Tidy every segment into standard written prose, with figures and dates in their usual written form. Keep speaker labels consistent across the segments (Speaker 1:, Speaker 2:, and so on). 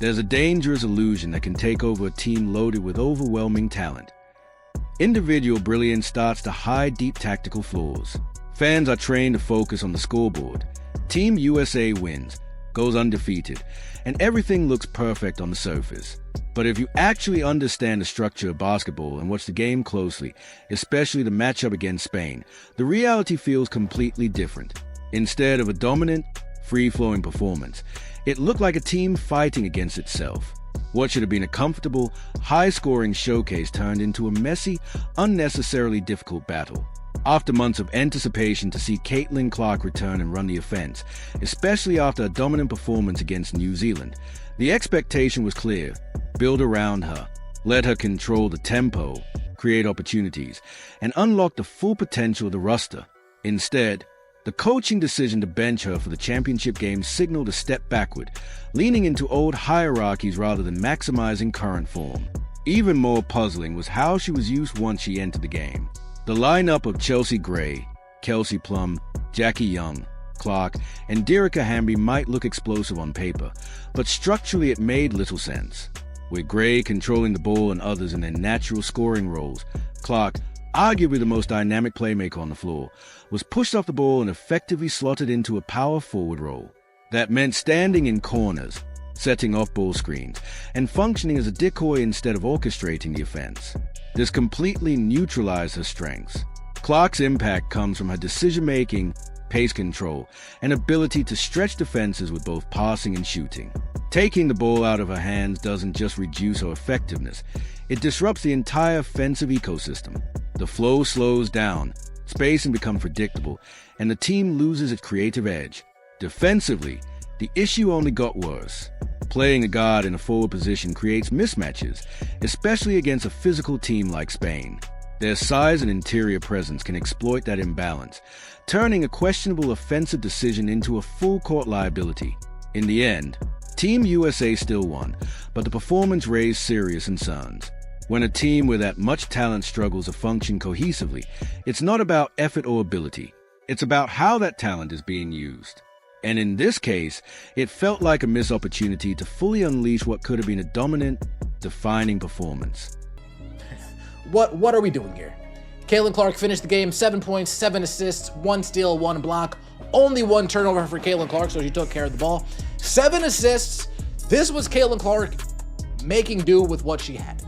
Speaker 1: There's a dangerous illusion that can take over a team loaded with overwhelming talent. Individual brilliance starts to hide deep tactical flaws. Fans are trained to focus on the scoreboard. Team USA wins, goes undefeated, and everything looks perfect on the surface. But if you actually understand the structure of basketball and watch the game closely, especially the matchup against Spain, the reality feels completely different. Instead of a dominant, free-flowing performance, it looked like a team fighting against itself. What should have been a comfortable, high-scoring showcase turned into a messy, unnecessarily difficult battle. After months of anticipation to see Caitlyn Clark return and run the offense, especially after a dominant performance against New Zealand, the expectation was clear. Build around her, let her control the tempo, create opportunities, and unlock the full potential of the roster. Instead, the coaching decision to bench her for the championship game signaled a step backward, leaning into old hierarchies rather than maximizing current form. Even more puzzling was how she was used once she entered the game. The lineup of Chelsea Gray, Kelsey Plum, Jackie Young, Clark, and Derica Hamby might look explosive on paper, but structurally it made little sense. With Gray controlling the ball and others in their natural scoring roles, Clark, arguably the most dynamic playmaker on the floor, was pushed off the ball and effectively slotted into a power forward role. That meant standing in corners, setting off ball screens, and functioning as a decoy instead of orchestrating the offense. This completely neutralized her strengths. Clark's impact comes from her decision-making, pace control, and ability to stretch defenses with both passing and shooting. Taking the ball out of her hands doesn't just reduce her effectiveness, it disrupts the entire offensive ecosystem. The flow slows down, spacing becomes predictable, and the team loses its creative edge. Defensively, the issue only got worse. Playing a guard in a forward position creates mismatches, especially against a physical team like Spain. Their size and interior presence can exploit that imbalance, turning a questionable offensive decision into a full-court liability. In the end, Team USA still won, but the performance raised serious concerns. When a team with that much talent struggles to function cohesively, it's not about effort or ability. It's about how that talent is being used. And in this case, it felt like a missed opportunity to fully unleash what could have been a dominant, defining performance.
Speaker 2: What are we doing here? Caitlyn Clark finished the game 7 points, 7 assists, 1 steal, 1 block. Only 1 turnover for Caitlyn Clark, so she took care of the ball. 7 assists. This was Caitlyn Clark making do with what she had.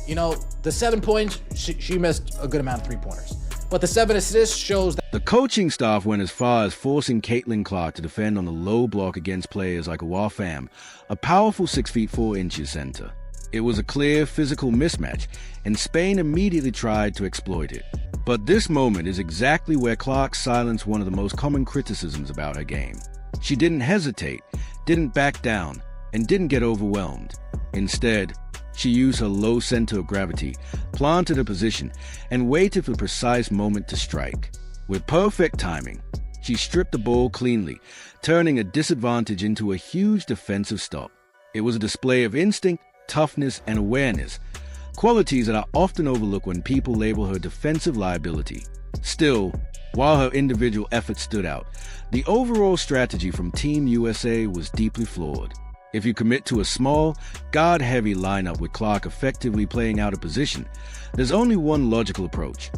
Speaker 2: You know, the 7 points, she missed a good amount of 3-pointers. But the 7 assists shows that
Speaker 1: the coaching staff went as far as forcing Caitlyn Clark to defend on the low block against players like Awar Pham, a powerful 6'4" center. It was a clear physical mismatch, and Spain immediately tried to exploit it. But this moment is exactly where Clark silenced one of the most common criticisms about her game. She didn't hesitate, didn't back down, and didn't get overwhelmed. Instead, she used her low center of gravity, planted her position, and waited for the precise moment to strike. With perfect timing, she stripped the ball cleanly, turning a disadvantage into a huge defensive stop. It was a display of instinct, toughness, and awareness, qualities that are often overlooked when people label her defensive liability. Still, while her individual efforts stood out, the overall strategy from Team USA was deeply flawed. If you commit to a small, guard-heavy lineup with Clark effectively playing out of position, there's only one logical approach.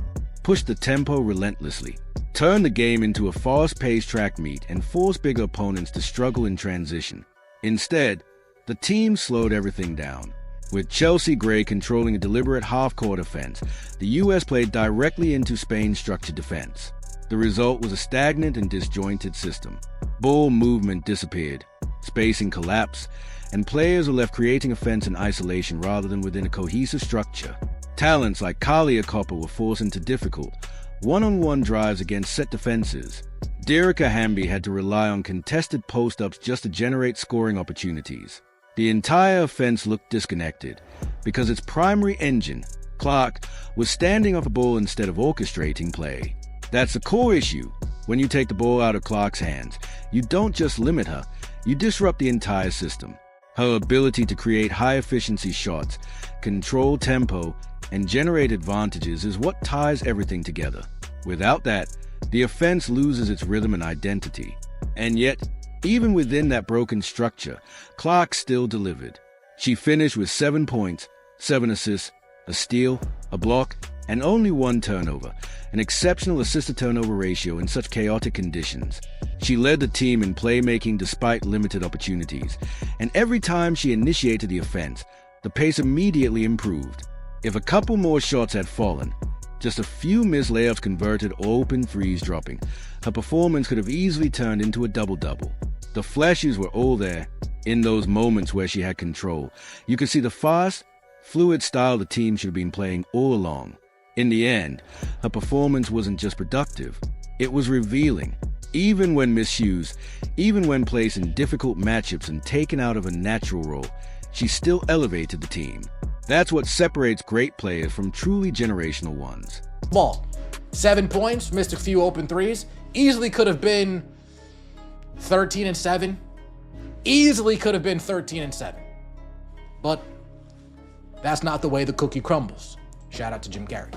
Speaker 1: Push the tempo relentlessly. Turn the game into a fast-paced track meet and force bigger opponents to struggle in transition. Instead, the team slowed everything down. With Chelsea Gray controlling a deliberate half-court offense, the U.S. played directly into Spain's structured defense. The result was a stagnant and disjointed system. Ball movement disappeared, spacing collapsed, and players were left creating offense in isolation rather than within a cohesive structure. Talents like Kalia Copper were forced into difficult, one-on-one drives against set defenses. Derica Hamby had to rely on contested post-ups just to generate scoring opportunities. The entire offense looked disconnected because its primary engine, Clark, was standing off a ball instead of orchestrating play. That's the core issue. When you take the ball out of Clark's hands, you don't just limit her, you disrupt the entire system. Her ability to create high-efficiency shots, control tempo, and generate advantages is what ties everything together. Without that, the offense loses its rhythm and identity. And yet, Even within that broken structure, Clark still delivered. She finished with 7 points, 7 assists, a steal, a block, and only 1 turnover, an exceptional assist-to-turnover ratio in such chaotic conditions. She led the team in playmaking despite limited opportunities, and every time she initiated the offense, the pace immediately improved. If a couple more shots had fallen, just a few missed layups converted or open threes dropping, her performance could have easily turned into a double-double. The flashes were all there. In those moments where she had control, you could see the fast, fluid style the team should have been playing all along. In the end, her performance wasn't just productive, it was revealing. Even when misused, even when placed in difficult matchups and taken out of a natural role, she still elevated the team. That's what separates great players from truly generational ones.
Speaker 2: Ball. 7 points, missed a few open threes. Easily could have been 13-7. Easily could have been 13-7. But that's not the way the cookie crumbles. Shout out to Jim Carrey.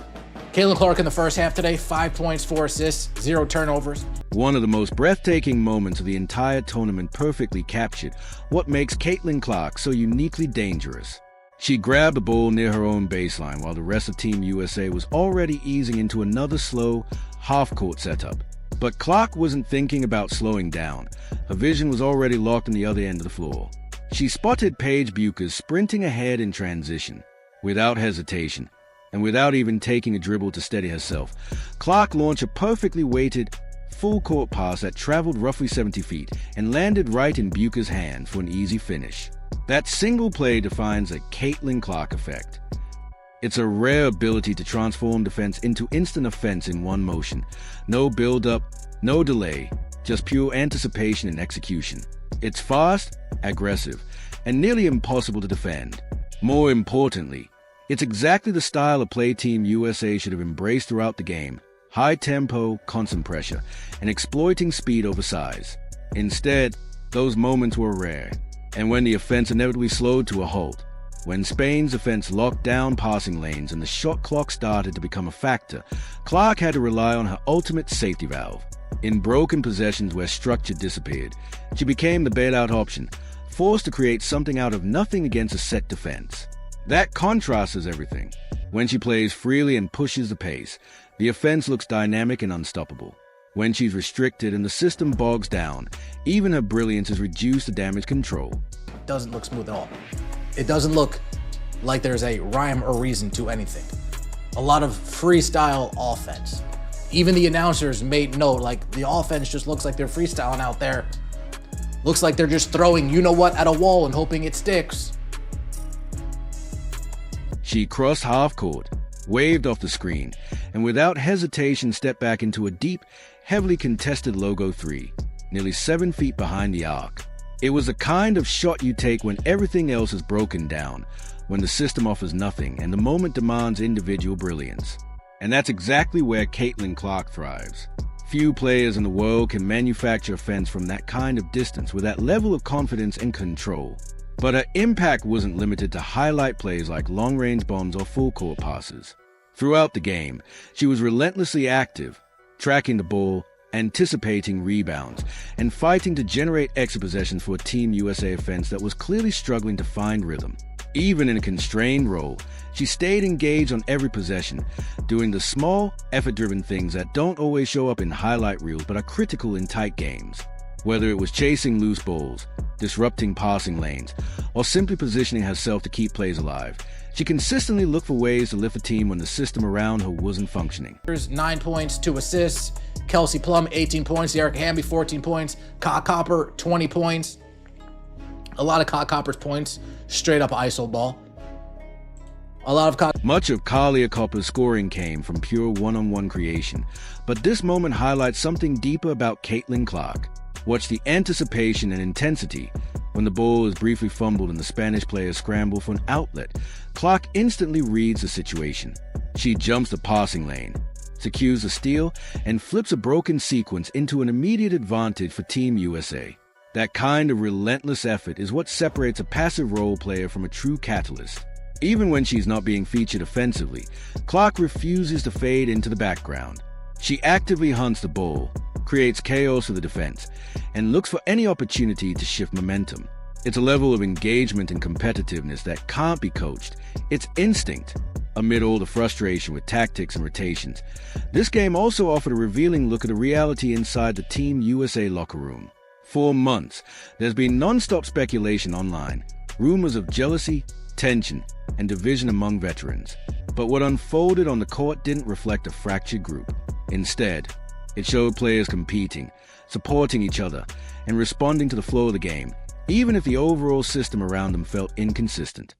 Speaker 2: Caitlyn Clark in the first half today, 5 points, 4 assists, 0 turnovers.
Speaker 1: One of the most breathtaking moments of the entire tournament perfectly captured what makes Caitlyn Clark so uniquely dangerous. She grabbed the ball near her own baseline while the rest of Team USA was already easing into another slow, half-court setup. But Clark wasn't thinking about slowing down. Her vision was already locked on the other end of the floor. She spotted Paige Bueckers sprinting ahead in transition. Without hesitation, and without even taking a dribble to steady herself, Clark launched a perfectly weighted, full-court pass that traveled roughly 70 feet and landed right in Bueckers' hand for an easy finish. That single play defines a Caitlyn Clark effect. It's a rare ability to transform defense into instant offense in one motion. No build-up, no delay, just pure anticipation and execution. It's fast, aggressive, and nearly impossible to defend. More importantly, it's exactly the style of play Team USA should have embraced throughout the game. High tempo, constant pressure, and exploiting speed over size. Instead, those moments were rare. And when the offense inevitably slowed to a halt, when Spain's offense locked down passing lanes and the shot clock started to become a factor, Clark had to rely on her ultimate safety valve. In broken possessions where structure disappeared, she became the bailout option, forced to create something out of nothing against a set defense. That contrasts everything. When she plays freely and pushes the pace, the offense looks dynamic and unstoppable. When she's restricted and the system bogs down, even her brilliance is reduced to damage control.
Speaker 2: Doesn't look smooth at all. It doesn't look like there's a rhyme or reason to anything. A lot of freestyle offense. Even the announcers made note, like, the offense just looks like they're freestyling out there. Looks like they're just throwing you-know-what at a wall and hoping it sticks.
Speaker 1: She crossed half court, waved off the screen, and without hesitation stepped back into a deep, heavily contested logo 3, nearly 7 feet behind the arc. It was the kind of shot you take when everything else is broken down, when the system offers nothing and the moment demands individual brilliance. And that's exactly where Caitlyn Clark thrives. Few players in the world can manufacture offense from that kind of distance with that level of confidence and control. But her impact wasn't limited to highlight plays like long-range bombs or full-court passes. Throughout the game, she was relentlessly active, tracking the ball, anticipating rebounds, and fighting to generate extra possessions for a Team USA offense that was clearly struggling to find rhythm. Even in a constrained role, she stayed engaged on every possession, doing the small, effort-driven things that don't always show up in highlight reels but are critical in tight games. Whether it was chasing loose balls, disrupting passing lanes, or simply positioning herself to keep plays alive, she consistently looked for ways to lift a team when the system around her wasn't functioning.
Speaker 2: 9 points, 2 assists. Kelsey Plum, 18 points. Erica Hamby, 14 points. Ka Copper, 20 points. A lot of Ka Copper's points, straight up ISO ball.
Speaker 1: Much of Kalia Copper's scoring came from pure one-on-one creation, but this moment highlights something deeper about Caitlyn Clark. Watch the anticipation and intensity. When the ball is briefly fumbled and the Spanish players scramble for an outlet, Clark instantly reads the situation. She jumps the passing lane, secures a steal, and flips a broken sequence into an immediate advantage for Team USA. That kind of relentless effort is what separates a passive role player from a true catalyst. Even when she's not being featured offensively, Clark refuses to fade into the background. She actively hunts the ball, creates chaos for the defense, and looks for any opportunity to shift momentum. It's a level of engagement and competitiveness that can't be coached. It's instinct. Amid all the frustration with tactics and rotations, this game also offered a revealing look at the reality inside the Team USA locker room. For months, there's been non-stop speculation online, rumors of jealousy, tension, and division among veterans. But what unfolded on the court didn't reflect a fractured group. Instead, it showed players competing, supporting each other, and responding to the flow of the game, even if the overall system around them felt inconsistent.